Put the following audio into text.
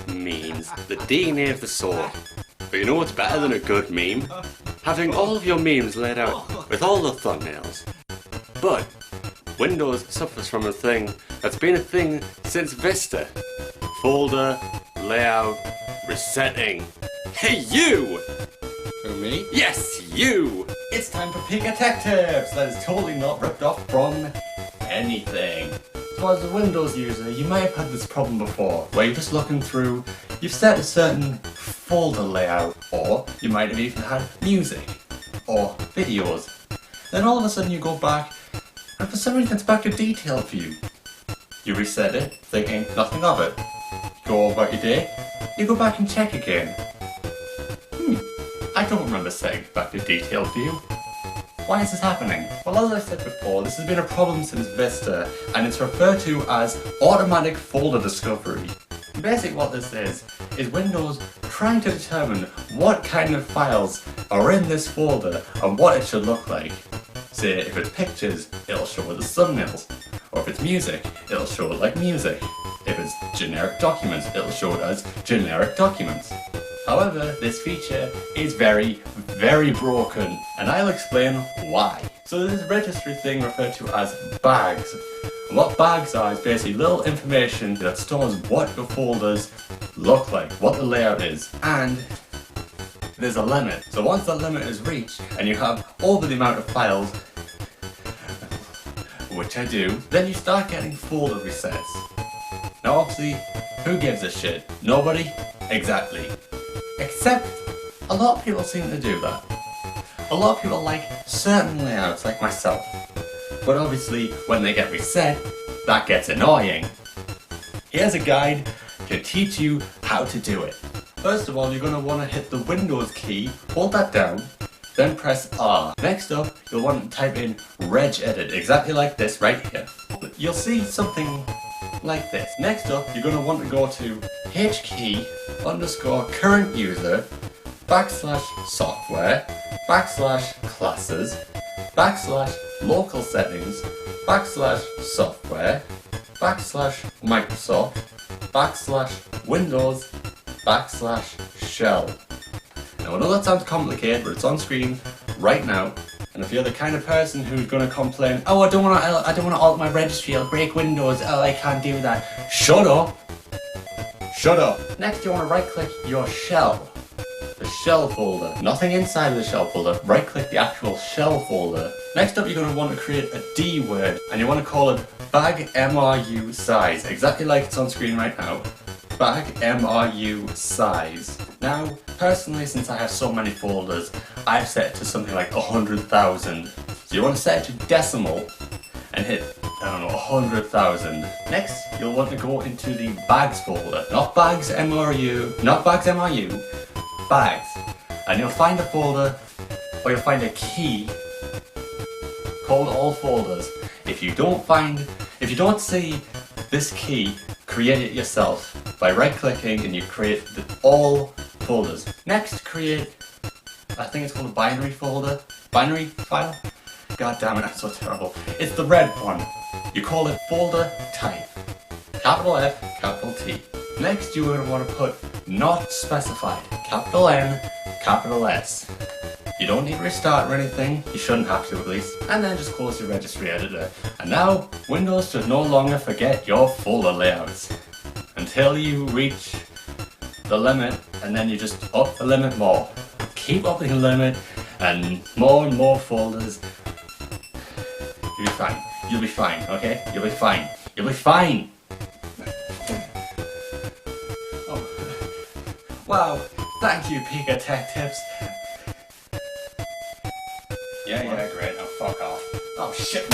Memes. The DNA of the soul. But you know what's better than a good meme? Having all of your memes laid out with all the thumbnails. But Windows suffers from a thing that's been a thing since Vista. Folder, layout, resetting. Hey you! Who, me? Yes, you! It's time for Pika Tech Tips! That is totally not ripped off from anything. So as a Windows user, you might have had this problem before, where you're just looking through, you've set a certain folder layout, or you might have even had music, or videos. Then all of a sudden you go back, and for some reason it's back to detailed view. You reset it, thinking nothing of it. You go about your day, you go back and check again. I don't remember setting it back to detailed view. Why is this happening? Well, as I said before, this has been a problem since Vista, and it's referred to as automatic folder discovery. Basically what this is Windows trying to determine what kind of files are in this folder and what it should look like. Say, if it's pictures, it'll show it as thumbnails. Or if it's music, it'll show it like music. If it's generic documents, it'll show it as generic documents. However, this feature is very, very broken, and I'll explain why. So there's this registry thing referred to as bags. And what bags are is basically little information that stores what your folders look like, what the layout is, and there's a limit. So once that limit is reached, and you have over the amount of files, which I do, then you start getting folder resets. Now obviously, who gives a shit? Nobody? Exactly. Except, a lot of people seem to do that. A lot of people like certain layouts, like myself. But obviously, when they get reset, that gets annoying. Here's a guide to teach you how to do it. First of all, you're going to want to hit the Windows key, hold that down, then press R. Next up, you'll want to type in regedit, exactly like this right here. You'll see something like this. Next up, you're going to want to go to hkey _ current user / software / classes / local settings / software / Microsoft / Windows / shell. Now I know that sounds complicated, but it's on screen right now. And if you're the kind of person who's going to complain, oh, I don't want to alter my registry, I'll break Windows, oh, I can't do that. Shut up! Shut up! Next, you want to right-click your shell. The shell folder. Nothing inside of the shell folder. Right-click the actual shell folder. Next up, you're going to want to create a D word, and you want to call it bag MRU size, exactly like it's on screen right now. Bag MRU size. Now, personally, since I have so many folders, I've set it to something like 100,000. So you want to set it to decimal and hit, I don't know, 100,000. Next, you'll want to go into the bags folder. Not bags MRU, not bags MRU, bags. And you'll find a folder, or you'll find a key called all folders. If you don't see this key, create it yourself by right-clicking and you create the all folders. Next, create, I think it's called a binary folder, binary file. God damn it, I'm so terrible. It's the red one. You call it folder type. Capital F, capital T. Next, you're going to want to put not specified. Capital N, capital S. You don't need to restart or anything, you shouldn't have to at least. And then just close your registry editor. And now, Windows should no longer forget your folder layouts. Until you reach the limit, and then you just up the limit more. Keep upping the limit, and more folders. You'll be fine. You'll be fine, okay? You'll be fine. You'll be fine! Oh. Wow, thank you, Pika Tech Tips. Yeah, great. Oh, fuck off. Oh, shit.